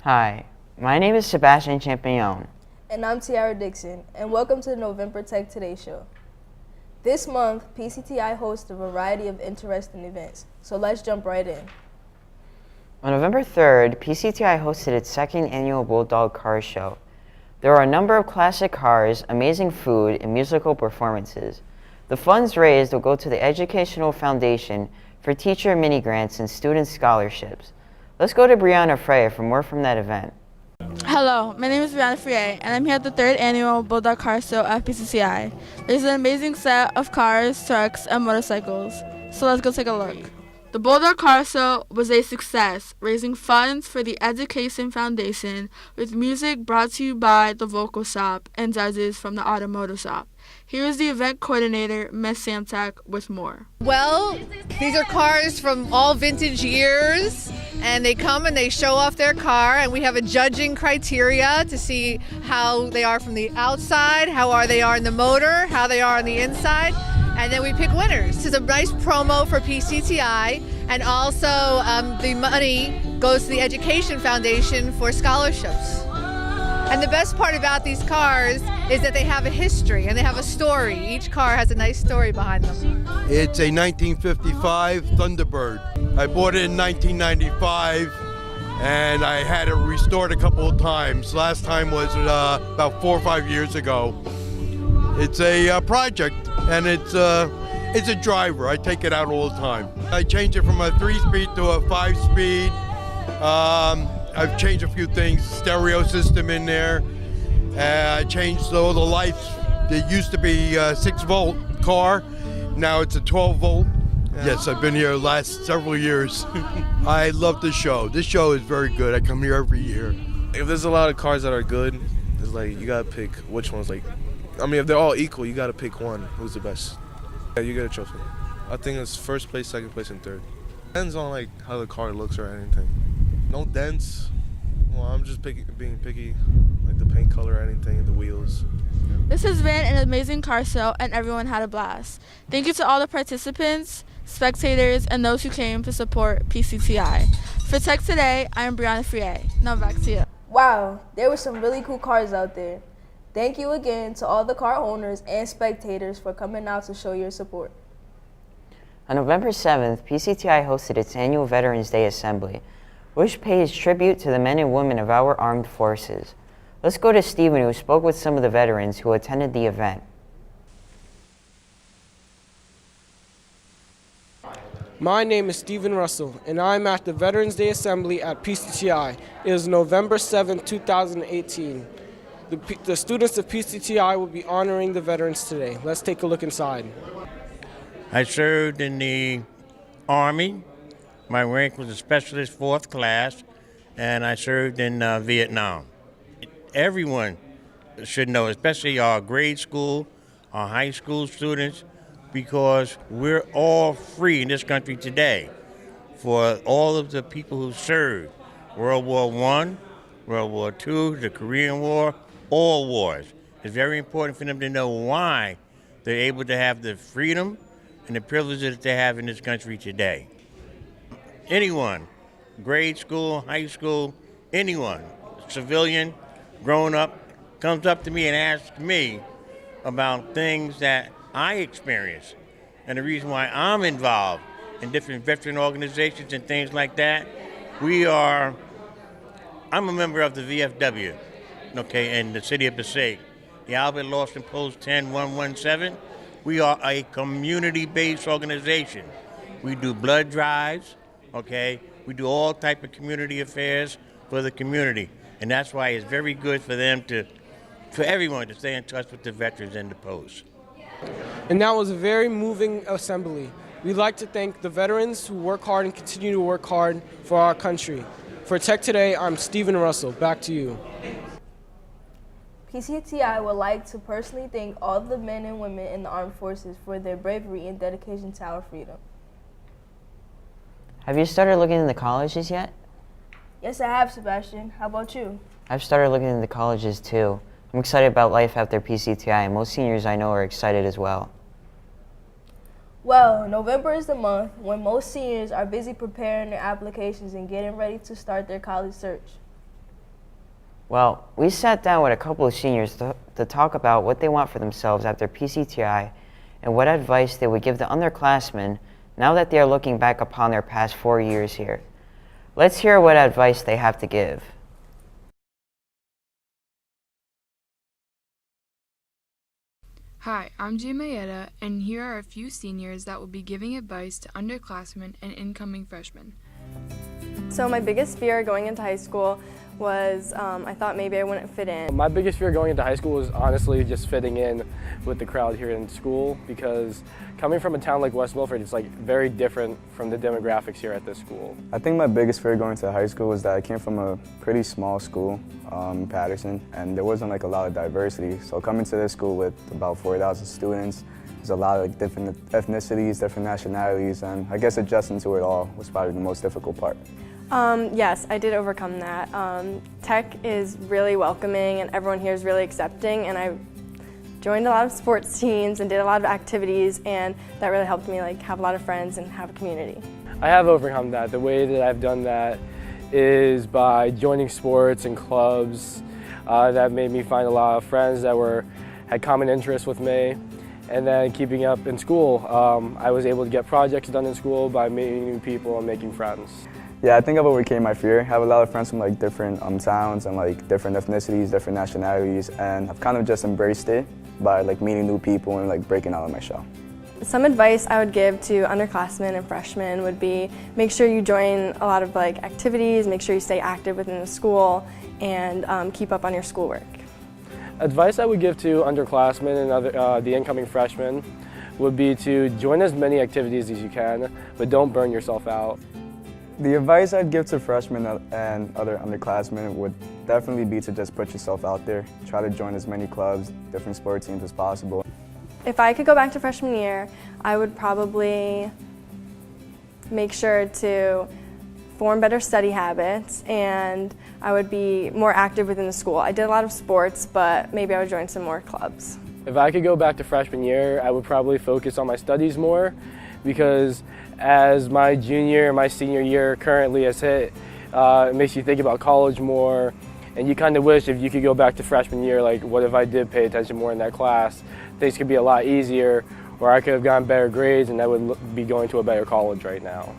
Hi, my name is Sebastian Champignon. And I'm Tiara Dixon, and welcome to the November Tech Today Show. This month, PCTI hosts a variety of interesting events, so let's jump right in. On November 3rd, PCTI hosted its second annual Bulldog Car Show. There are a number of classic cars, amazing food, and musical performances. The funds raised will go to the Educational Foundation for teacher mini-grants and student scholarships. Let's go to Brianna Freya for more from that event. Hello, my name is Brianna Freya, and I'm here at the third annual Bulldog Car Show at PCCI. There's an amazing set of cars, trucks, and motorcycles. So let's go take a look. The Bulldog Car Show was a success, raising funds for the Education Foundation with music brought to you by the Vocal Shop and judges from the Automotive Shop. Here is the event coordinator, Ms. Samtak, with more. Well, these are cars from all vintage years, and they come and they show off their car, and we have a judging criteria to see how they are from the outside, how they are in the motor, how they are on the inside, and then we pick winners. This is a nice promo for PCTI, and also the money goes to the Education Foundation for scholarships. And the best part about these cars is that they have a history and they have a story. Each car has a nice story behind them. It's a 1955 Thunderbird. I bought it in 1995 and I had it restored a couple of times. Last time was about 4 or 5 years ago. It's a project and it's a driver. I take it out all the time. I changed it from a 3-speed to a 5-speed. I've changed a few things, stereo system in there. I changed all the lights. There used to be a 6-volt car. Now it's a 12-volt. Yes, I've been here the last several years. I love the show. This show is very good. I come here every year. If there's a lot of cars that are good, it's like you gotta pick which one's like. I mean, if they're all equal, you gotta pick one. Who's the best? Yeah, you get a trophy. I think it's first place, second place, and third. Depends on like how the car looks or anything. No dents. Well, I'm just being picky, like the paint color or anything, the wheels. This has been an amazing car show, and everyone had a blast. Thank you to all the participants, spectators, and those who came to support PCTI. For Tech Today, I am Brianna Freya. Now back to you. Wow, there were some really cool cars out there. Thank you again to all the car owners and spectators for coming out to show your support. On November 7th, PCTI hosted its annual Veterans Day Assembly, which pays tribute to the men and women of our armed forces. Let's go to Stephen, who spoke with some of the veterans who attended the event. My name is Stephen Russell, and I'm at the Veterans Day Assembly at PCTI. It is November 7, 2018. The students of PCTI will be honoring the veterans today. Let's take a look inside. I served in the Army. My rank was a Specialist 4th Class, and I served in Vietnam. Everyone should know, especially our grade school, our high school students, because we're all free in this country today. For all of the people who served, World War I, World War II, the Korean War, all wars. It's very important for them to know why they're able to have the freedom and the privileges that they have in this country today. Anyone, grade school, high school, anyone, civilian, grown up, comes up to me and asks me about things that I experience and the reason why I'm involved in different veteran organizations and things like that. I'm a member of the VFW, okay, in the city of Passaic, the Albert Lawson Post 10117. We are a community-based organization. We do blood drives, okay? We do all type of community affairs for the community. And that's why it's very good for everyone to stay in touch with the veterans and the post. And that was a very moving assembly. We'd like to thank the veterans who work hard and continue to work hard for our country. For Tech Today, I'm Stephen Russell. Back to you. PCTI would like to personally thank all the men and women in the armed forces for their bravery and dedication to our freedom. Have you started looking into colleges yet? Yes, I have, Sebastian. How about you? I've started looking into colleges too. I'm excited about life after PCTI, and most seniors I know are excited as well. Well, November is the month when most seniors are busy preparing their applications and getting ready to start their college search. Well, we sat down with a couple of seniors to talk about what they want for themselves after PCTI and what advice they would give the underclassmen now that they are looking back upon their past 4 years here. Let's hear what advice they have to give. Hi, I'm Jay Mayetta, and here are a few seniors that will be giving advice to underclassmen and incoming freshmen. So my biggest fear going into high school was I thought maybe I wouldn't fit in. My biggest fear going into high school was honestly just fitting in with the crowd here in school, because coming from a town like West Milford, it's like very different from the demographics here at this school. I think my biggest fear going to high school was that I came from a pretty small school, Patterson, and there wasn't like a lot of diversity. So coming to this school with about 4,000 students, there's a lot of like different ethnicities, different nationalities, and I guess adjusting to it all was probably the most difficult part. Yes, I did overcome that. Tech is really welcoming and everyone here is really accepting, and I joined a lot of sports teams and did a lot of activities, and that really helped me like have a lot of friends and have a community. I have overcome that. The way that I've done that is by joining sports and clubs that made me find a lot of friends that had common interests with me. And then keeping up in school, I was able to get projects done in school by meeting new people and making friends. Yeah, I think I've overcame my fear. I have a lot of friends from like different towns and like different ethnicities, different nationalities, and I've kind of just embraced it by like meeting new people and like breaking out of my shell. Some advice I would give to underclassmen and freshmen would be make sure you join a lot of like activities, make sure you stay active within the school, and keep up on your schoolwork. Advice I would give to underclassmen and the incoming freshmen would be to join as many activities as you can, but don't burn yourself out. The advice I'd give to freshmen and other underclassmen would definitely be to just put yourself out there. Try to join as many clubs, different sport teams as possible. If I could go back to freshman year, I would probably make sure to form better study habits, and I would be more active within the school. I did a lot of sports, but maybe I would join some more clubs. If I could go back to freshman year, I would probably focus on my studies more, because as my junior and my senior year currently has hit, it makes you think about college more, and you kind of wish if you could go back to freshman year, like what if I did pay attention more in that class? Things could be a lot easier, or I could have gotten better grades and I would be going to a better college right now.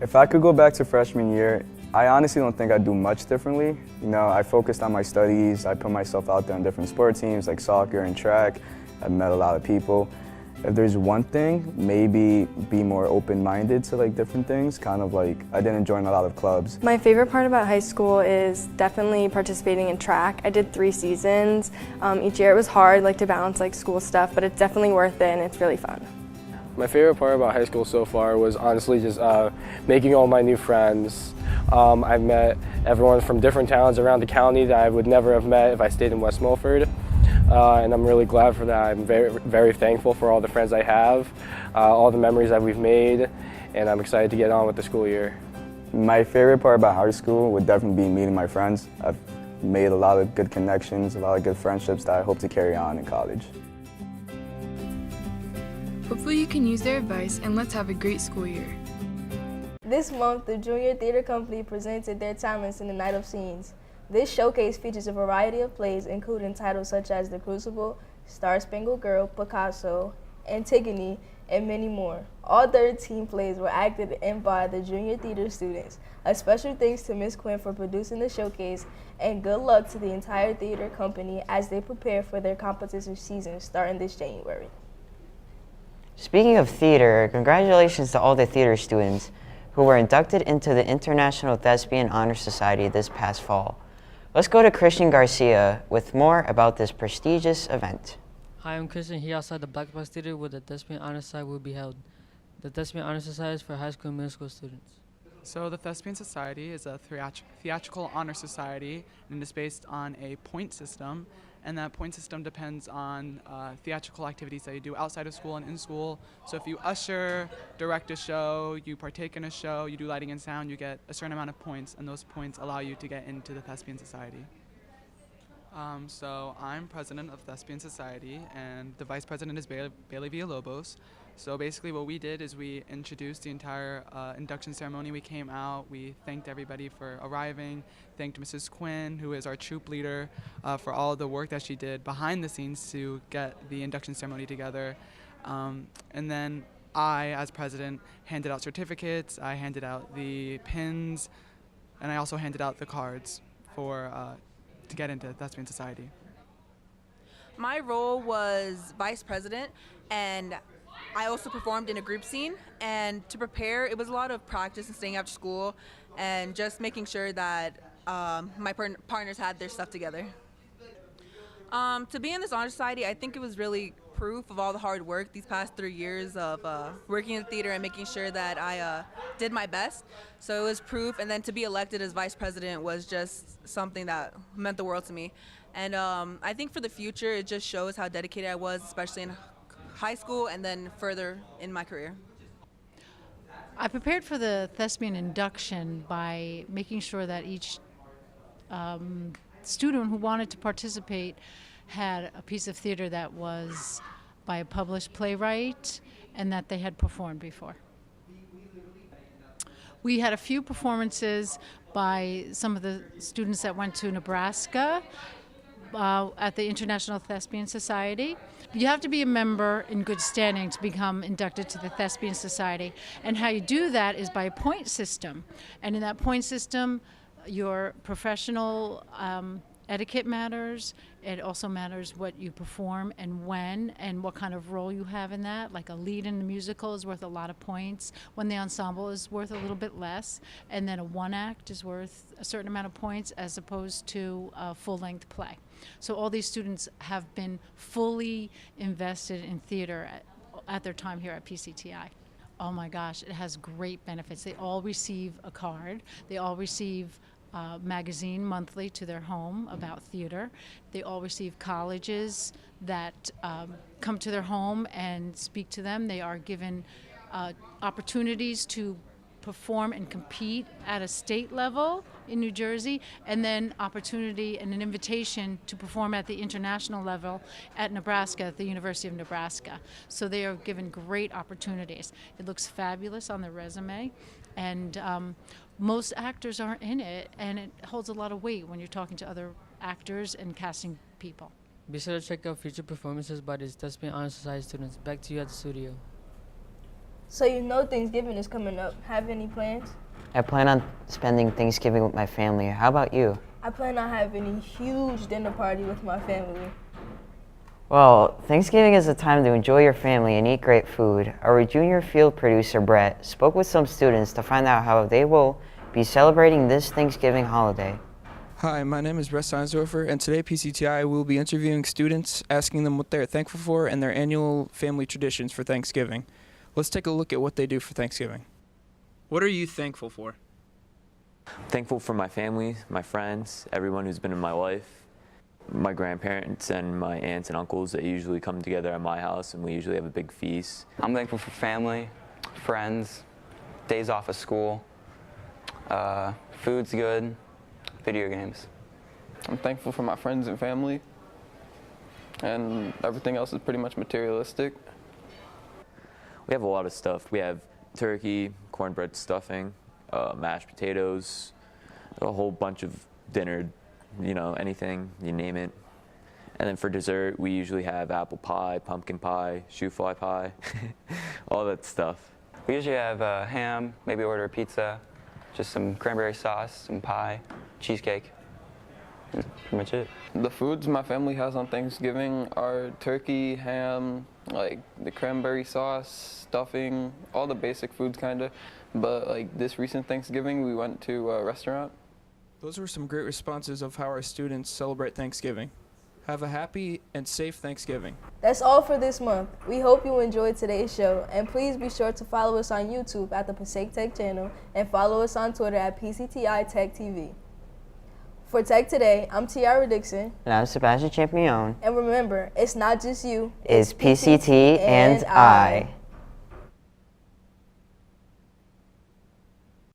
If I could go back to freshman year, I honestly don't think I'd do much differently. You know, I focused on my studies, I put myself out there on different sport teams like soccer and track. I met a lot of people. If there's one thing, maybe be more open-minded to like different things, kind of like I didn't join a lot of clubs. My favorite part about high school is definitely participating in track. I did 3 seasons. Each year it was hard like to balance like school stuff, but it's definitely worth it and it's really fun. My favorite part about high school so far was honestly just making all my new friends. I've met everyone from different towns around the county that I would never have met if I stayed in West Milford. And I'm really glad for that. I'm very, very thankful for all the friends I have, all the memories that we've made, and I'm excited to get on with the school year. My favorite part about high school would definitely be meeting my friends. I've made a lot of good connections, a lot of good friendships that I hope to carry on in college. Hopefully you can use their advice, and let's have a great school year. This month, the Junior Theater Company presented their talents in the Night of Scenes. This showcase features a variety of plays, including titles such as The Crucible, Star Spangled Girl, Picasso, Antigone, and many more. All 13 plays were acted in by the junior theater students. A special thanks to Ms. Quinn for producing the showcase, and good luck to the entire theater company as they prepare for their competition season starting this January. Speaking of theater, congratulations to all the theater students who were inducted into the International Thespian Honor Society this past fall. Let's go to Christian Garcia with more about this prestigious event. Hi, I'm Christian here outside the Black Box Theater where the Thespian Honor Society will be held. The Thespian Honor Society is for high school and middle school students. So the Thespian Society is a theatrical honor society, and it's based on a point system, and that point system depends on theatrical activities that you do outside of school and in school. So if you usher, direct a show, you partake in a show, you do lighting and sound, you get a certain amount of points, and those points allow you to get into the Thespian Society. So I'm president of Thespian Society, and the vice president is Bailey Villalobos. So basically what we did is we introduced the entire induction ceremony. We came out, we thanked everybody for arriving, thanked Mrs. Quinn, who is our troop leader, for all the work that she did behind the scenes to get the induction ceremony together. And then I, as president, handed out certificates, I handed out the pins, and I also handed out the cards for to get into Thespian Society. My role was vice president, and I also performed in a group scene. And to prepare, it was a lot of practice and staying after school and just making sure that my partners had their stuff together. To be in this honor society, I think it was really proof of all the hard work these past 3 years of working in the theater and making sure that I did my best. So it was proof, and then to be elected as vice president was just something that meant the world to me. And I think for the future, it just shows how dedicated I was, especially in high school and then further in my career. I prepared for the thespian induction by making sure that each student who wanted to participate had a piece of theater that was by a published playwright and that they had performed before. We had a few performances by some of the students that went to Nebraska at the International Thespian Society. You have to be a member in good standing to become inducted to the Thespian Society. And how you do that is by a point system. And in that point system, your professional etiquette matters. It also matters what you perform and when and what kind of role you have in that. Like a lead in the musical is worth a lot of points, when the ensemble is worth a little bit less, and then a one act is worth a certain amount of points as opposed to a full-length play. So all these students have been fully invested in theater at their time here at PCTI. Oh my gosh, it has great benefits. They all receive a card. They all receive magazine monthly to their home about theater. They all receive colleges that come to their home and speak to them. They are given opportunities to perform and compete at a state level in New Jersey, and then opportunity and an invitation to perform at the international level at Nebraska, at the University of Nebraska. So they are given great opportunities. It looks fabulous on their resume, and most actors aren't in it, and it holds a lot of weight when you're talking to other actors and casting people. Be sure to check out future performances by these Thespian Honor Society students. Back to you at the studio. So you know Thanksgiving is coming up. Have any plans? I plan on spending Thanksgiving with my family. How about you? I plan on having a huge dinner party with my family. Well, Thanksgiving is a time to enjoy your family and eat great food. Our junior field producer, Brett, spoke with some students to find out how they will be celebrating this Thanksgiving holiday. Hi, my name is Brett Steinsdorfer, and today at PCTI we will be interviewing students, asking them what they're thankful for and their annual family traditions for Thanksgiving. Let's take a look at what they do for Thanksgiving. What are you thankful for? Thankful for my family, my friends, everyone who's been in my life, my grandparents and my aunts and uncles that usually come together at my house, and we usually have a big feast. I'm thankful for family, friends, days off of school, food's good, video games. I'm thankful for my friends and family, and everything else is pretty much materialistic. We have a lot of stuff. We have turkey, cornbread stuffing, mashed potatoes, a whole bunch of dinner, you know, anything, you name it. And then for dessert, we usually have apple pie, pumpkin pie, shoe fly pie, all that stuff. We usually have ham, maybe order a pizza, just some cranberry sauce, some pie, cheesecake. That's pretty much it. The foods my family has on Thanksgiving are turkey, ham, like the cranberry sauce, stuffing, all the basic foods kinda. But like this recent Thanksgiving, we went to a restaurant. Those were some great responses of how our students celebrate Thanksgiving. Have a happy and safe Thanksgiving. That's all for this month. We hope you enjoyed today's show, and please be sure to follow us on YouTube at the Passaic Tech channel and follow us on Twitter at PCTI Tech TV. For Tech Today, I'm Tiara Dixon. And I'm Sebastian Champion. And remember, it's not just you, it's PCT and I.